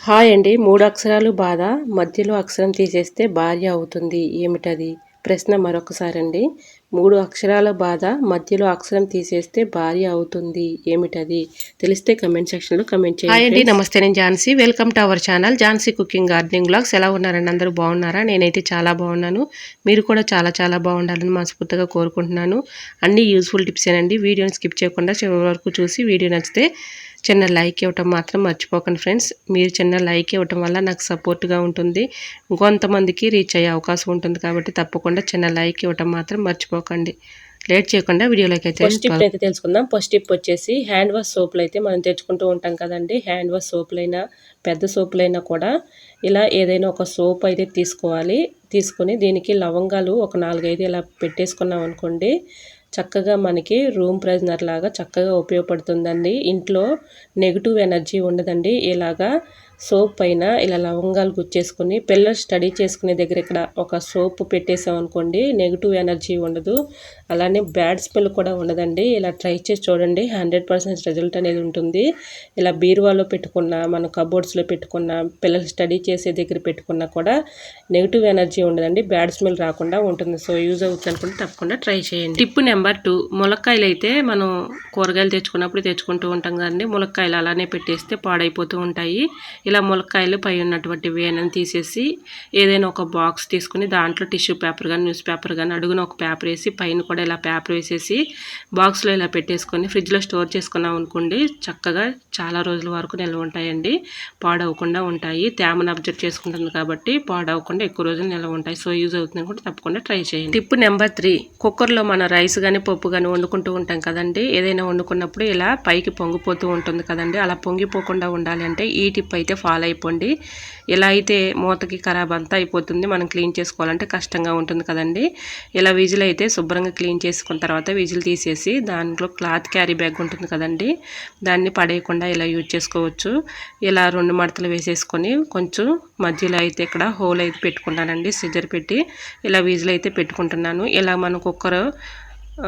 Hi అండి. 3 అక్షరాలు బాధ, మధ్యలో అక్షరం తీసేస్తే భార్య అవుతుంది. ఏమిటది? ప్రశ్న మరొకసారండి. 3 అక్షరాల బాధ, మధ్యలో అక్షరం తీసేస్తే భార్య అవుతుంది. ఏమిటది? తెలిస్తే కమెంట్ సెక్షన్‌లో కమెంట్ చేయండి. హాయ్ అండి. నమస్తే. నేను Jhansi. Welcome to our channel Jhansi cooking gardening vlogs. ఎలా ఉన్నారండి? అందరూ బాగున్నారా? నేనైతే చాలా బాగున్నాను. మీరు కూడా చాలా బాగుండాలని మనస్ఫూర్తిగా కోరుకుంటున్నాను. అన్ని యూజ్ఫుల్ టిప్సేనండి. వీడియోని స్కిప్ చేయకుండా చివరి వరకు చూసి వీడియో నచ్చితే చిన్న లైక్ ఇవ్వటం మాత్రం మర్చిపోకండి ఫ్రెండ్స్. మీరు చిన్న లైక్ ఇవ్వటం వల్ల నాకు సపోర్ట్గా ఉంటుంది, ఇంకొంతమందికి రీచ్ అయ్యే అవకాశం ఉంటుంది. కాబట్టి తప్పకుండా చిన్న లైక్ ఇవ్వటం మాత్రం మర్చిపోకండి. లేట్ చేయకుండా వీడియోలోకి అయితే ఫస్ట్ టిప్ అయితే తెలుసుకుందాం. ఫస్ట్ టిప్ వచ్చేసి హ్యాండ్ వాష్ సోపులు అయితే మనం తెచ్చుకుంటూ ఉంటాం కదండి. హ్యాండ్ వాష్ సోపులైనా పెద్ద సోపులైనా కూడా ఇలా ఏదైనా ఒక సోప్ అయితే తీసుకోవాలి. తీసుకొని దీనికి లవంగాలు ఒక 4-5 ఇలా పెట్టేసుకున్నాం అనుకోండి, చక్కగా మనకి రూమ్ ఫ్రెషనర్ లాగా చక్కగా ఉపయోగపడుతుందండి. ఇంట్లో నెగిటివ్ ఎనర్జీ ఉండదండి. ఇలాగా సోప్ పైన ఇలా లవంగాలు గుచ్చేసుకుని పిల్లలు స్టడీ చేసుకునే దగ్గర ఇక్కడ ఒక సోప్ పెట్టేసాం అనుకోండి, నెగిటివ్ ఎనర్జీ ఉండదు, అలానే బ్యాడ్ స్మెల్ కూడా ఉండదండి. ఇలా ట్రై చేసి చూడండి, 100% రిజల్ట్ అనేది ఉంటుంది. ఇలా బీరువాలో పెట్టుకున్న, మన కబోర్డ్స్లో పెట్టుకున్న, పిల్లలు స్టడీ చేసే దగ్గర పెట్టుకున్నా కూడా నెగిటివ్ ఎనర్జీ ఉండదండి, బ్యాడ్ స్మెల్ రాకుండా ఉంటుంది. సో యూజ్ అవుతుంది అనుకుంటే తప్పకుండా ట్రై చేయండి. టిప్ నెంబర్ 2, ములక్కాయలు అయితే మనం కూరగాయలు తెచ్చుకున్నప్పుడు తెచ్చుకుంటూ ఉంటాం కదండి. ములక్కాయలు అలానే పెట్టేస్తే పాడైపోతూ ఉంటాయి. ఇలా ములక్కాయలు పై ఉన్నటువంటి వేనని తీసేసి ఏదైనా ఒక బాక్స్ తీసుకుని దాంట్లో టిష్యూ పేపర్ కానీ న్యూస్ పేపర్ కానీ అడుగున ఒక పేపర్ వేసి పైన కూడా ఇలా పేపర్ వేసేసి బాక్స్లో ఇలా పెట్టేసుకొని ఫ్రిడ్జ్లో స్టోర్ చేసుకున్నాం అనుకోండి, చక్కగా చాలా రోజుల వరకు నిల్వ ఉంటాయండి, పాడవకుండా ఉంటాయి. తేమను అబ్జర్వ్ చేసుకుంటుంది కాబట్టి పాడవకుండా ఎక్కువ రోజులు నిల్వ ఉంటాయి. సో యూజ్ అవుతుంది అనుకుంటే తప్పకుండా ట్రై చేయండి. టిప్ నెంబర్ 3, కుక్కర్లో మన రైస్ కానీ పప్పు కానీ వండుకుంటూ ఉంటాం కదండి. ఏదైనా వండుకున్నప్పుడు ఇలా పైకి పొంగిపోతూ ఉంటుంది కదండి. అలా పొంగిపోకుండా ఉండాలి అంటే ఈ టిప్ అయితే ఫాలో అయిపోండి. ఇలా అయితే మూతకి ఖరాబ్ అంతా అయిపోతుంది, మనం క్లీన్ చేసుకోవాలంటే కష్టంగా ఉంటుంది కదండి. ఇలా విజిల్ అయితే శుభ్రంగా క్లీన్ చేసుకున్న తర్వాత విజిల్ తీసేసి దాంట్లో క్లాత్ క్యారీ బ్యాగ్ ఉంటుంది కదండి, దాన్ని పడేయకుండా ఇలా యూజ్ చేసుకోవచ్చు. ఇలా 2 మడతలు వేసేసుకొని కొంచెం మధ్యలో అయితే ఇక్కడ హోల్ అయితే పెట్టుకున్నానండి, సిజర్ పెట్టి ఇలా విజిల్ అయితే పెట్టుకుంటున్నాను. ఇలా మనం కుక్కర్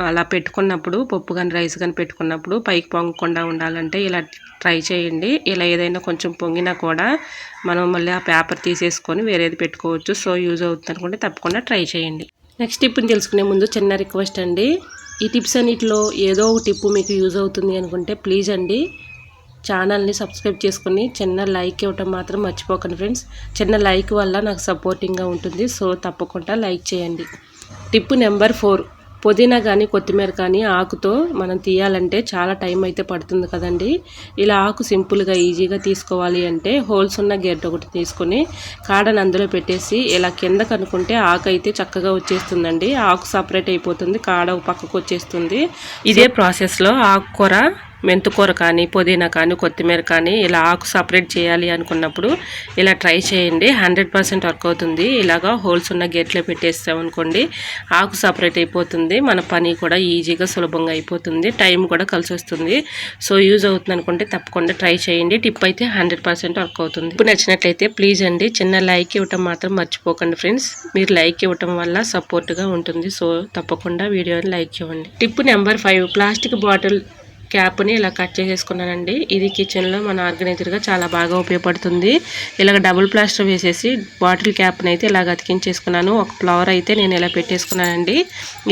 అలా పెట్టుకున్నప్పుడు పప్పు కానీ రైస్ కానీ పెట్టుకున్నప్పుడు పైకి పొంగకుండా ఉండాలంటే ఇలా ట్రై చేయండి. ఇలా ఏదైనా కొంచెం పొంగినా కూడా మనం మళ్ళీ ఆ పేపర్ తీసేసుకొని వేరేది పెట్టుకోవచ్చు. సో యూజ్ అవుతుంది అనుకుంటే తప్పకుండా ట్రై చేయండి. నెక్స్ట్ టిప్ని తెలుసుకునే ముందు చిన్న రిక్వెస్ట్ అండి, ఈ టిప్స్ అన్నిటిలో ఏదో ఒక టిప్ మీకు యూజ్ అవుతుంది అనుకుంటే ప్లీజ్ అండి ఛానల్ని సబ్స్క్రైబ్ చేసుకుని చిన్న లైక్ ఇవ్వటం మాత్రం మర్చిపోకండి ఫ్రెండ్స్. చిన్న లైక్ వల్ల నాకు సపోర్టింగ్గా ఉంటుంది. సో తప్పకుండా లైక్ చేయండి. టిప్ నెంబర్ 4, పుదీనా కానీ కొత్తిమీర కానీ ఆకుతో మనం తీయాలంటే చాలా టైం అయితే పడుతుంది కదండి. ఇలా ఆకు సింపుల్గా ఈజీగా తీసుకోవాలి అంటే హోల్స్ ఉన్న గెడ్డ ఒకటి తీసుకొని కాడని అందులో పెట్టేసి ఇలా కిందకు అనుకుంటే ఆకు అయితే చక్కగా వచ్చేస్తుందండి. ఆకు సపరేట్ అయిపోతుంది, కాడ పక్కకు వచ్చేస్తుంది. ఇదే ప్రాసెస్లో ఆకుకూర, మెంతుకూర కానీ పుదీనా కానీ కొత్తిమీర కానీ ఇలా ఆకు సపరేట్ చేయాలి అనుకున్నప్పుడు ఇలా ట్రై చేయండి, 100% వర్క్ అవుతుంది. ఇలాగా హోల్స్ ఉన్న గేట్లో పెట్టేస్తామనుకోండి ఆకు సపరేట్ అయిపోతుంది, మన పని కూడా ఈజీగా సులభంగా అయిపోతుంది, టైం కూడా కలిసి వస్తుంది. సో యూజ్ అవుతుంది అనుకుంటే తప్పకుండా ట్రై చేయండి. టిప్ అయితే 100% వర్క్ అవుతుంది. ఇప్పుడు నచ్చినట్లయితే ప్లీజ్ అండి చిన్న లైక్ ఇవ్వటం మాత్రం మర్చిపోకండి ఫ్రెండ్స్. మీరు లైక్ ఇవ్వటం వల్ల సపోర్ట్గా ఉంటుంది. సో తప్పకుండా వీడియోని లైక్ ఇవ్వండి. టిప్ నెంబర్ 5, ప్లాస్టిక్ బాటిల్ క్యాప్ని ఇలా కట్ చేసేసుకున్నానండి. ఇది కిచెన్లో మన ఆర్గనైజర్గా చాలా బాగా ఉపయోగపడుతుంది. ఇలాగ డబుల్ ప్లాస్టర్ వేసేసి బాటిల్ క్యాప్ని అయితే ఇలాగ అతికించేసుకున్నాను. ఒక ఫ్లవర్ అయితే నేను ఇలా పెట్టేసుకున్నానండి.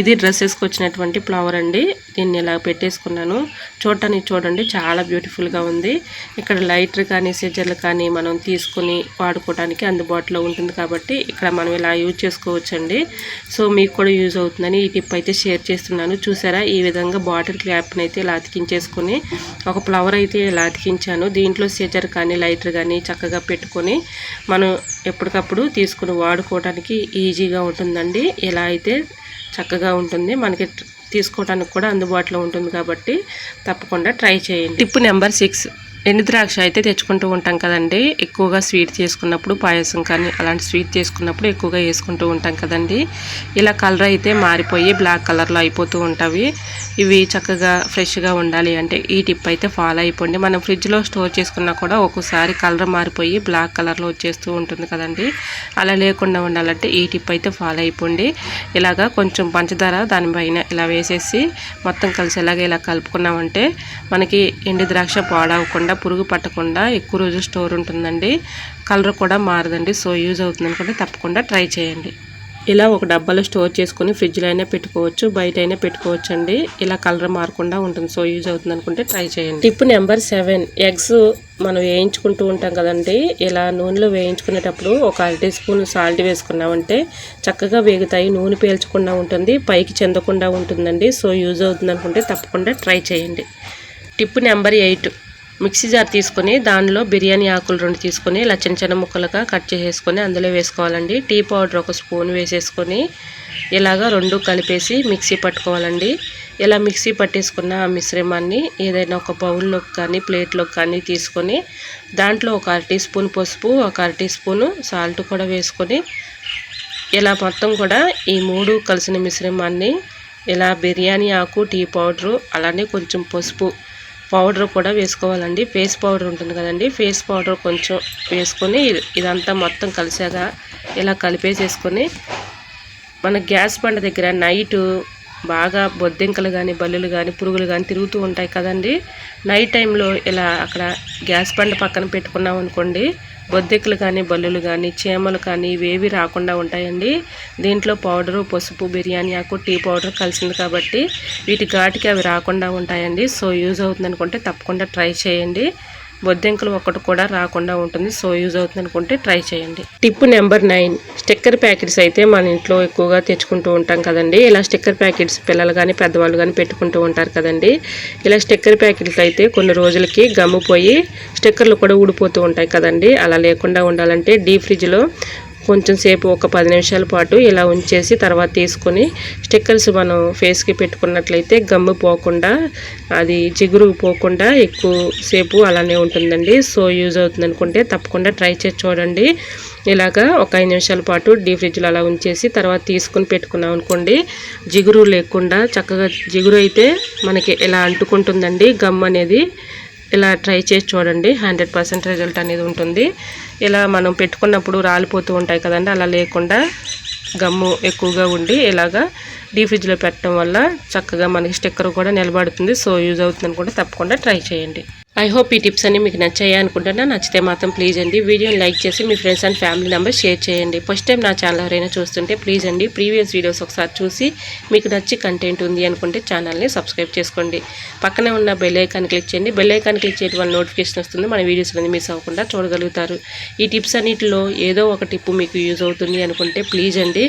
ఇది డ్రెస్సెస్కి వచ్చినటువంటి ఫ్లవర్ అండి. దీన్ని ఇలా పెట్టేసుకున్నాను. చూడటానికి చూడండి చాలా బ్యూటిఫుల్గా ఉంది. ఇక్కడ లైటర్ కానీ సిజర్లు కానీ మనం తీసుకుని వాడుకోవడానికి అందుబాటులో ఉంటుంది కాబట్టి ఇక్కడ మనం ఇలా యూజ్ చేసుకోవచ్చండి. సో మీకు కూడా యూజ్ అవుతుందని ఈ టిప్ అయితే షేర్ చేస్తున్నాను. చూసారా, ఈ విధంగా బాటిల్ క్యాప్ని అయితే ఇలా అతికించేసుకొని ఒక ఫ్లవర్ అయితే ఇలా అతికించాను. దీంట్లో సిజర్ కానీ లైటర్ కానీ చక్కగా పెట్టుకొని మనం ఎప్పటికప్పుడు తీసుకుని వాడుకోవడానికి ఈజీగా ఉంటుందండి. ఇలా అయితే చక్కగా ఉంటుంది, మనకి తీసుకోవడానికి కూడా అందుబాటులో ఉంటుంది కాబట్టి తప్పకుండా ట్రై చేయండి. టిప్ నెంబర్ 6, ఎండు ద్రాక్ష అయితే తెచ్చుకుంటూ ఉంటాం కదండి. ఎక్కువగా స్వీట్ చేసుకున్నప్పుడు పాయసం కానీ అలాంటి స్వీట్ చేసుకున్నప్పుడు ఎక్కువగా వేసుకుంటూ ఉంటాం కదండి. ఇలా కలర్ అయితే మారిపోయి బ్లాక్ కలర్లో అయిపోతూ ఉంటాయి. ఇవి చక్కగా ఫ్రెష్గా ఉండాలి అంటే ఈ టిప్ అయితే ఫాలో అయిపోండి. మనం ఫ్రిడ్జ్లో స్టోర్ చేసుకున్నా కూడా ఒక్కోసారి కలర్ మారిపోయి బ్లాక్ కలర్లో వచ్చేస్తూ ఉంటుంది కదండి. అలా లేకుండా ఉండాలంటే ఈ టిప్ అయితే ఫాలో అయిపోండి. ఇలాగా కొంచెం పంచదార దానిపైన ఇలా వేసేసి మొత్తం కలిసేలాగా ఇలా కలుపుకున్నామంటే మనకి ఎండు ద్రాక్ష పాడవకుండా పట్టకుండా పురుగు పట్టకుండా ఎక్కువ రోజులు స్టోర్ ఉంటుందండి. కలర్ కూడా మారదండి. సో యూజ్ అవుతుంది అనుకుంటే తప్పకుండా ట్రై చేయండి. ఇలా ఒక డబ్బాలో స్టోర్ చేసుకొని ఫ్రిడ్జ్లో అయినా పెట్టుకోవచ్చు, బయట అయినా పెట్టుకోవచ్చు అండి. ఇలా కలర్ మారకుండా ఉంటుంది. సో యూజ్ అవుతుంది అనుకుంటే ట్రై చేయండి. టిప్ నెంబర్ 7, ఎగ్స్ మనం వేయించుకుంటూ ఉంటాం కదండి. ఇలా నూనెలో వేయించుకునేటప్పుడు ఒక 1/2 టీ స్పూన్ సాల్ట్ వేసుకున్నామంటే చక్కగా వేగుతాయి, నూనె పీల్చకుండా ఉంటుంది, పైకి చెందకుండా ఉంటుందండి. సో యూజ్ అవుతుంది అనుకుంటే తప్పకుండా ట్రై చేయండి. టిప్ నెంబర్ 8, మిక్సీ జార్ తీసుకొని దానిలో బిర్యానీ ఆకులు 2 తీసుకొని ఇలా చిన్న చిన్న ముక్కలుగా కట్ చేసేసుకొని అందులో వేసుకోవాలండి. టీ పౌడర్ 1 స్పూన్ వేసేసుకొని ఇలాగా 2 కలిపేసి మిక్సీ పట్టుకోవాలండి. ఇలా మిక్సీ పట్టేసుకున్న ఆ మిశ్రమాన్ని ఏదైనా ఒక బౌల్లోకి కానీ ప్లేట్లోకి కానీ తీసుకొని దాంట్లో ఒక 1/2 టీ స్పూన్ పసుపు, ఒక 1/2 టీ స్పూను సాల్ట్ కూడా వేసుకొని ఇలా మొత్తం కూడా ఈ 3 కలిసిన మిశ్రమాన్ని ఇలా బిర్యానీ ఆకు, టీ పౌడరు, అలానే కొంచెం పసుపు పౌడర్ కూడా వేసుకోవాలండి. ఫేస్ పౌడర్ ఉంటుంది కదండి, ఫేస్ పౌడర్ కొంచెం వేసుకొని ఇదంతా మొత్తం కలిసాక ఇలా కలిపేసేసుకొని మన గ్యాస్ బండ దగ్గర నైట్ బాగా బొద్దింకలు కానీ బల్లులు కానీ పురుగులు కానీ తిరుగుతూ ఉంటాయి కదండి. నైట్ టైంలో ఇలా అక్కడ గ్యాస్ బండ పక్కన పెట్టుకున్నాం అనుకోండి, బొద్దింకలు కానీ బల్లులు కానీ చీమలు కానీ ఇవేవి రాకుండా ఉంటాయండి. దీంట్లో పౌడరు, పసుపు, బిర్యానీ ఆకు, టీ పౌడర్ కలిసింది కాబట్టి వీటి ఘాటుకి అవి రాకుండా ఉంటాయండి. సో యూజ్ అవుతుంది అనుకుంటే తప్పకుండా ట్రై చేయండి. బొద్దింకలు ఒక్కటి కూడా రాకుండా ఉంటుంది. సో యూజ్ అవుతుంది అనుకుంటే ట్రై చేయండి. టిప్ నెంబర్ 9, స్టిక్కర్ ప్యాకెట్స్ అయితే మన ఇంట్లో ఎక్కువగా తెచ్చుకుంటూ ఉంటాం కదండి. ఇలా స్టిక్కర్ ప్యాకెట్స్ పిల్లలు కానీ పెద్దవాళ్ళు కానీ పెట్టుకుంటూ ఉంటారు కదండి. ఇలా స్టిక్కర్ ప్యాకెట్లు అయితే కొన్ని రోజులకి గమ్ము పోయి స్టిక్కర్లు కూడా ఊడిపోతూ ఉంటాయి కదండి. అలా లేకుండా ఉండాలంటే డీప్ ఫ్రిడ్జ్లో కొంచెం సేపు ఒక 10 నిమిషాల పాటు ఇలా ఉంచేసి తర్వాత తీసుకొని స్టిక్కర్స్ మనం ఫేస్కి పెట్టుకున్నట్లయితే గమ్ము పోకుండా, అది జిగురు పోకుండా ఎక్కువ సేపు అలానే ఉంటుందండి. సో యూజ్ అవుతుంది అనుకుంటే తప్పకుండా ట్రై చేసి చూడండి. ఇలాగా ఒక 5 నిమిషాల పాటు డీప్ ఫ్రిడ్జ్లో అలా ఉంచేసి తర్వాత తీసుకొని పెట్టుకున్నాం అనుకోండి, జిగురు లేకుండా చక్కగా, జిగురు అయితే మనకి ఇలా అంటుకుంటుందండి గమ్ అనేది. ఇలా ట్రై చేసి చూడండి, 100% రిజల్ట్ అనేది ఉంటుంది. ఇలా మనం పెట్టుకున్నప్పుడు రాలిపోతూ ఉంటాయి కదండి, అలా లేకుండా గమ్ము ఎక్కువగా ఉండి ఇలాగా డీప్ ఫ్రిడ్జ్లో పెట్టడం వల్ల చక్కగా మనకి స్టిక్కర్ కూడా నిలబడుతుంది. సో యూజ్ అవుతుంది అనుకుంటే తప్పకుండా ట్రై చేయండి. ఐ హోప్ ఈ టిప్స్ అన్ని మీకు నచ్చాయి అనుకుంటున్నా. నచ్చితే మాత్రం ప్లీజ్ అండి వీడియోని లైక్ చేసి మీ friends and family members share చేయండి. ఫస్ట్ టైం నా ఛానల్ ఎవరైనా చూస్తుంటే ప్లీజ్ అండి ప్రీవియస్ వీడియోస్ ఒకసారి చూసి మీకు నచ్చి కంటెంట్ ఉంది అనుకుంటే ఛానల్ని సబ్స్క్రైబ్ చేసుకోండి. పక్కనే ఉన్న బెల్ ఐకాన్ క్లిక్ చేయండి. బెల్ ఐకాన్ క్లిక్ చేయడం వల్ల నోటిఫికేషన్ వస్తుంది, మన వీడియోస్ అనేది మిస్ అవ్వకుండా చూడగలుగుతారు. ఈ టిప్స్ అన్నిటిలో ఏదో ఒక టిప్ మీకు యూజ్ అవుతుంది అనుకుంటే ప్లీజ్ అండి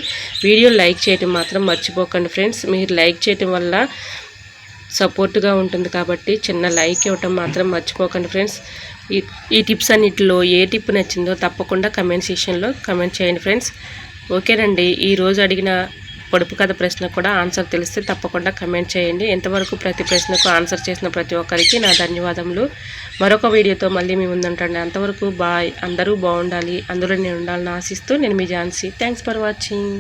వీడియో లైక్ చేయడం మాత్రం మర్చిపోకండి ఫ్రెండ్స్. మీరు లైక్ చేయడం వల్ల సపోర్ట్గా ఉంటుంది కాబట్టి చిన్న లైక్ ఇవ్వటం మాత్రం మర్చిపోకండి ఫ్రెండ్స్. ఈ టిప్స్ అన్నిటిలో ఏ టిప్ నచ్చిందో తప్పకుండా కమెంట్ సెక్షన్లో కమెంట్ చేయండి ఫ్రెండ్స్. ఓకేనండి, ఈరోజు అడిగిన పొడుపు కథ ప్రశ్న కూడా ఆన్సర్ తెలిస్తే తప్పకుండా కమెంట్ చేయండి. ఇంతవరకు ప్రతి ప్రశ్నకు ఆన్సర్ చేసిన ప్రతి ఒక్కరికి నా ధన్యవాదములు. మరొక వీడియోతో మళ్ళీ మీ ముందుంటండి. అంతవరకు బాయ్. అందరూ బాగుండాలి, అందులో నేను ఉండాలని ఆశిస్తూ నేను మీ ఝాన్సీ. Thanks for watching.